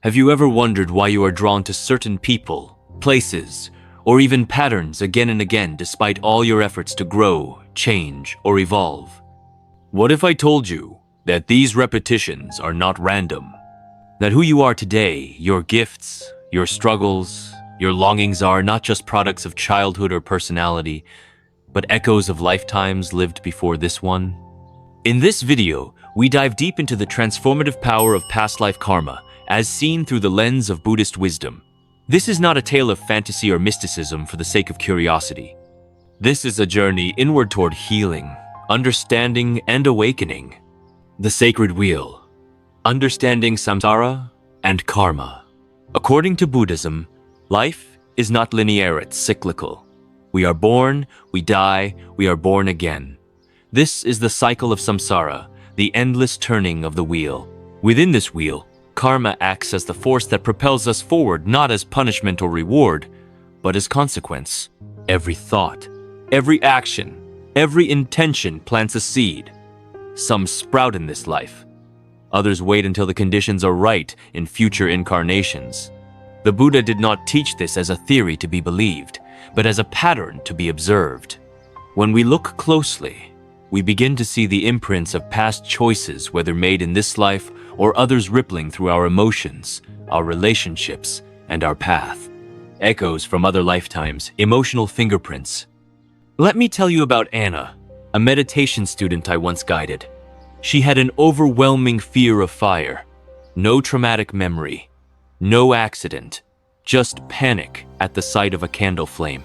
Have you ever wondered why you are drawn to certain people, places, or even patterns again and again despite all your efforts to grow, change, or evolve? What if I told you that these repetitions are not random? That who you are today, your gifts, your struggles, your longings are not just products of childhood or personality, but echoes of lifetimes lived before this one? In this video, we dive deep into the transformative power of past life karma, as seen through the lens of Buddhist wisdom. This is not a tale of fantasy or mysticism for the sake of curiosity. This is a journey inward toward healing, understanding, and awakening. The sacred wheel, understanding samsara and karma. According to Buddhism, life is not linear, it's cyclical. We are born, we die, we are born again. This is the cycle of samsara, the endless turning of the wheel. Within this wheel, karma acts as the force that propels us forward, not as punishment or reward, but as consequence. Every thought, every action, every intention plants a seed. Some sprout in this life. Others wait until the conditions are right in future incarnations. The Buddha did not teach this as a theory to be believed, but as a pattern to be observed. When we look closely, we begin to see the imprints of past choices, whether made in this life or others, rippling through our emotions, our relationships, and our path. Echoes from other lifetimes, emotional fingerprints. Let me tell you about Anna, a meditation student I once guided. She had an overwhelming fear of fire. No traumatic memory, no accident, just panic at the sight of a candle flame.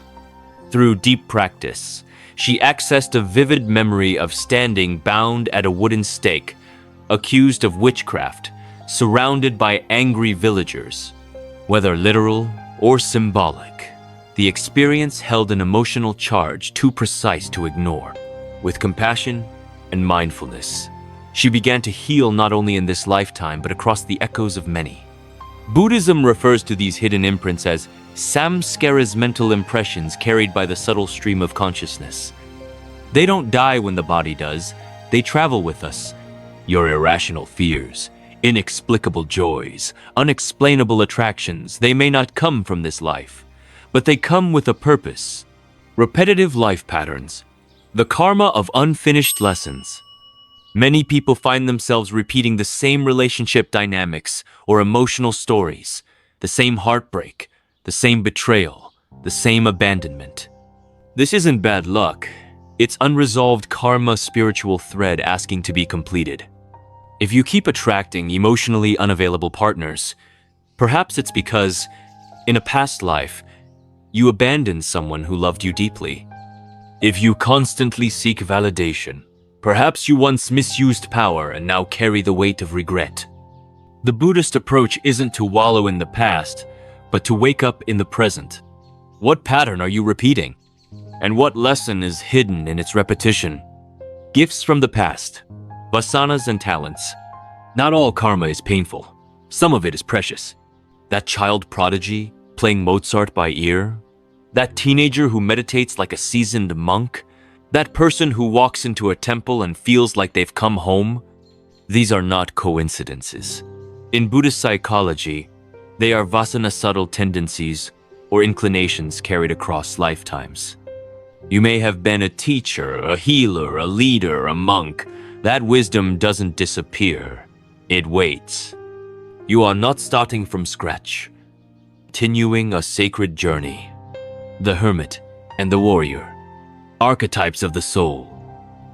Through deep practice, she accessed a vivid memory of standing bound at a wooden stake, accused of witchcraft, surrounded by angry villagers. Whether literal or symbolic, the experience held an emotional charge too precise to ignore. With compassion and mindfulness, she began to heal not only in this lifetime, but across the echoes of many. Buddhism refers to these hidden imprints as samskaras, mental impressions carried by the subtle stream of consciousness. They don't die when the body does, they travel with us. Your irrational fears, inexplicable joys, unexplainable attractions, they may not come from this life, but they come with a purpose. Repetitive life patterns, the karma of unfinished lessons. Many people find themselves repeating the same relationship dynamics or emotional stories, the same heartbreak, the same betrayal, the same abandonment. This isn't bad luck. It's unresolved karma, spiritual thread asking to be completed. If you keep attracting emotionally unavailable partners, perhaps it's because, in a past life, you abandoned someone who loved you deeply. If you constantly seek validation, perhaps you once misused power and now carry the weight of regret. The Buddhist approach isn't to wallow in the past, but to wake up in the present. What pattern are you repeating? And what lesson is hidden in its repetition? Gifts from the past, vasanas and talents. Not all karma is painful. Some of it is precious. That child prodigy playing Mozart by ear, that teenager who meditates like a seasoned monk, that person who walks into a temple and feels like they've come home. These are not coincidences. In Buddhist psychology, they are vasana, subtle tendencies or inclinations carried across lifetimes. You may have been a teacher, a healer, a leader, a monk. That wisdom doesn't disappear. It waits. You are not starting from scratch, continuing a sacred journey. The hermit and the warrior, archetypes of the soul.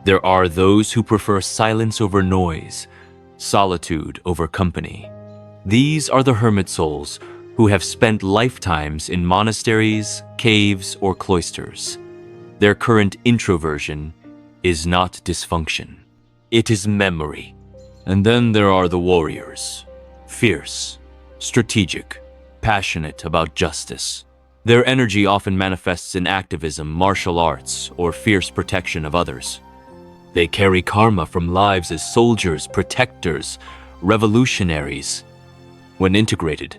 There are those who prefer silence over noise, solitude over company. These are the hermit souls who have spent lifetimes in monasteries, caves, or cloisters. Their current introversion is not dysfunction. It is memory. And then there are the warriors, fierce, strategic, passionate about justice. Their energy often manifests in activism, martial arts, or fierce protection of others. They carry karma from lives as soldiers, protectors, revolutionaries. When integrated,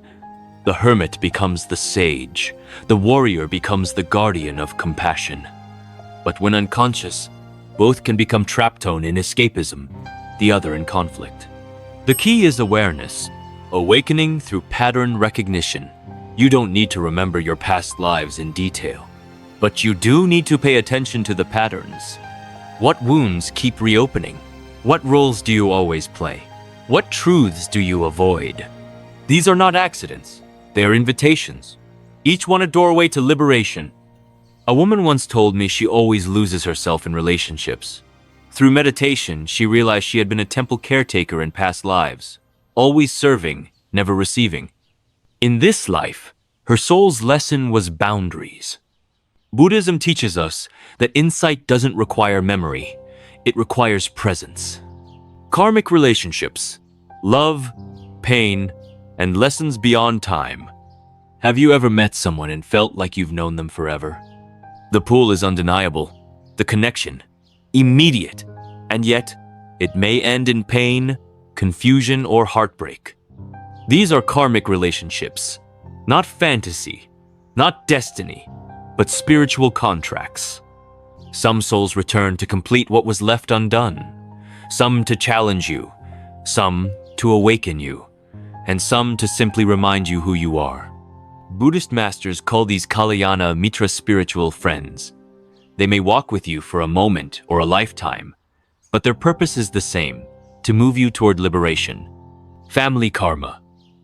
the hermit becomes the sage, the warrior becomes the guardian of compassion. But when unconscious, both can become trapped in escapism, the other in conflict. The key is awareness, Awakening through pattern recognition. You don't need to remember your past lives in detail, but you do need to pay attention to the patterns. What wounds keep reopening? What roles do you always play? What truths do you avoid? These are not accidents. They are invitations, each one a doorway to liberation. A woman once told me she always loses herself in relationships. Through meditation, she realized she had been a temple caretaker in past lives, always serving, never receiving. In this life, her soul's lesson was boundaries. Buddhism teaches us that insight doesn't require memory, it requires presence. Karmic relationships, love, pain, and lessons beyond time. Have you ever met someone and felt like you've known them forever? The pull is undeniable, the connection, immediate, and yet it may end in pain, confusion, or heartbreak. These are karmic relationships, not fantasy, not destiny, but spiritual contracts. Some souls return to complete what was left undone, some to challenge you, some to awaken you, and some to simply remind you who you are. Buddhist masters call these Kalyana Mitra spiritual friends. They may walk with you for a moment or a lifetime, but their purpose is the same, to move you toward liberation. Family karma,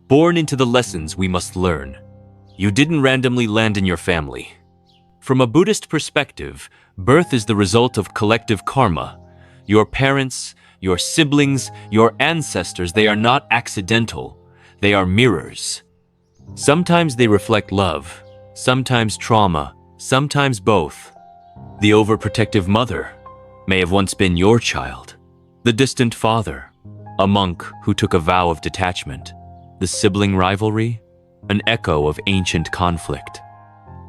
born into the lessons we must learn. You didn't randomly land in your family. From a Buddhist perspective, birth is the result of collective karma. Your parents, your siblings, your ancestors, they are not accidental. They are mirrors. Sometimes they reflect love, sometimes trauma, sometimes both. The overprotective mother may have once been your child. The distant father, a monk who took a vow of detachment. The sibling rivalry, an echo of ancient conflict.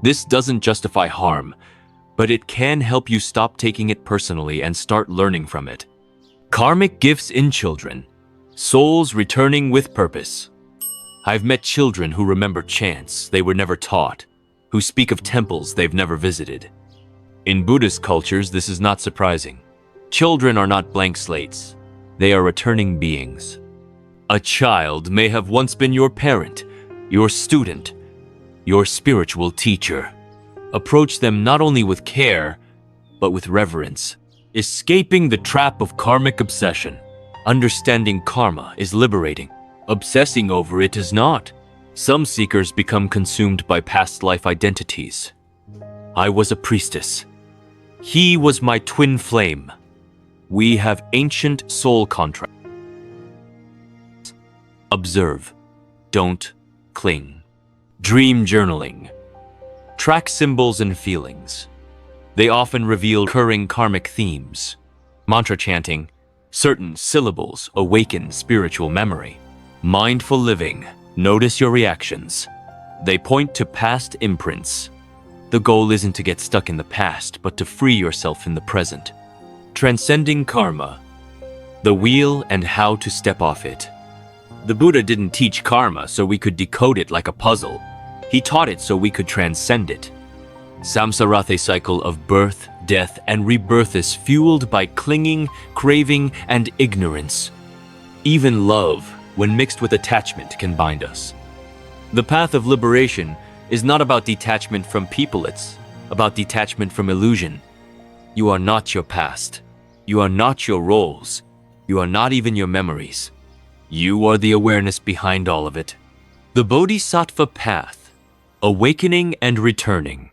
This doesn't justify harm, but it can help you stop taking it personally and start learning from it. Karmic gifts in children, souls returning with purpose. I've met children who remember chants they were never taught, who speak of temples they've never visited. In Buddhist cultures, this is not surprising. Children are not blank slates. They are returning beings. A child may have once been your parent, your student, your spiritual teacher. Approach them not only with care, but with reverence. Escaping the trap of karmic obsession. Understanding karma is liberating. Obsessing over it is not. Some seekers become consumed by past life identities. I was a priestess. He was my twin flame. We have ancient soul contracts. Observe. Don't cling. Dream journaling. Track symbols and feelings. They often reveal recurring karmic themes. Mantra chanting. Certain syllables awaken spiritual memory. Mindful living. Notice your reactions. They point to past imprints. The goal isn't to get stuck in the past, but to free yourself in the present. Transcending karma. The wheel and how to step off it. The Buddha didn't teach karma so we could decode it like a puzzle. He taught it so we could transcend it. Samsara cycle of birth, death, and rebirth is fueled by clinging, craving, and ignorance. Even love, when mixed with attachment, can bind us. The path of liberation is not about detachment from people, it's about detachment from illusion. You are not your past. You are not your roles. You are not even your memories. You are the awareness behind all of it. The bodhisattva path, awakening and returning.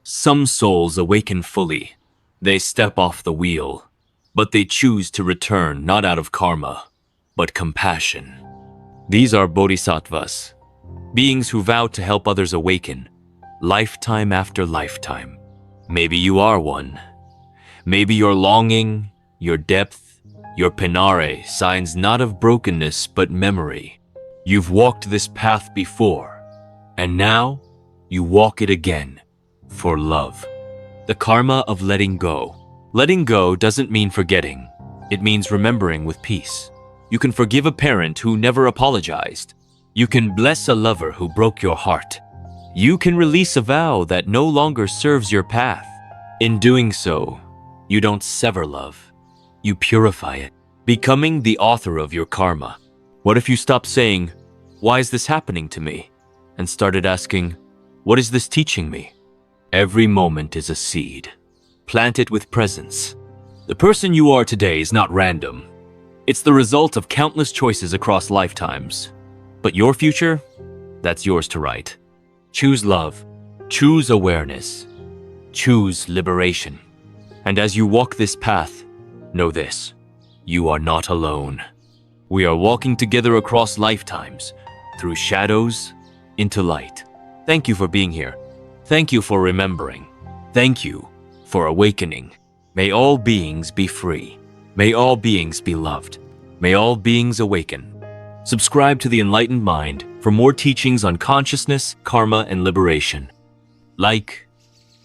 Some souls awaken fully. They step off the wheel, but they choose to return not out of karma, but compassion. These are bodhisattvas, beings who vow to help others awaken, lifetime after lifetime. Maybe you are one. Maybe your longing, your depth, your penare signs not of brokenness but memory. You've walked this path before, and now you walk it again for love. The karma of letting go. Letting go doesn't mean forgetting. It means remembering with peace. You can forgive a parent who never apologized. You can bless a lover who broke your heart. You can release a vow that no longer serves your path. In doing so, you don't sever love. You purify it, becoming the author of your karma. What if you stop saying, why is this happening to me? And started asking, what is this teaching me? Every moment is a seed. Plant it with presence. The person you are today is not random. It's the result of countless choices across lifetimes. But your future? That's yours to write. Choose love. Choose awareness. Choose liberation. And as you walk this path, know this: you are not alone. We are walking together across lifetimes, through shadows into light. Thank you for being here. Thank you for remembering. Thank you for awakening. May all beings be free. May all beings be loved. May all beings awaken. Subscribe to the Enlightened Mind for more teachings on consciousness, karma, and liberation. Like,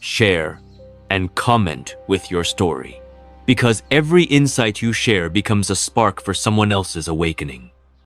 share, and comment with your story, because every insight you share becomes a spark for someone else's awakening.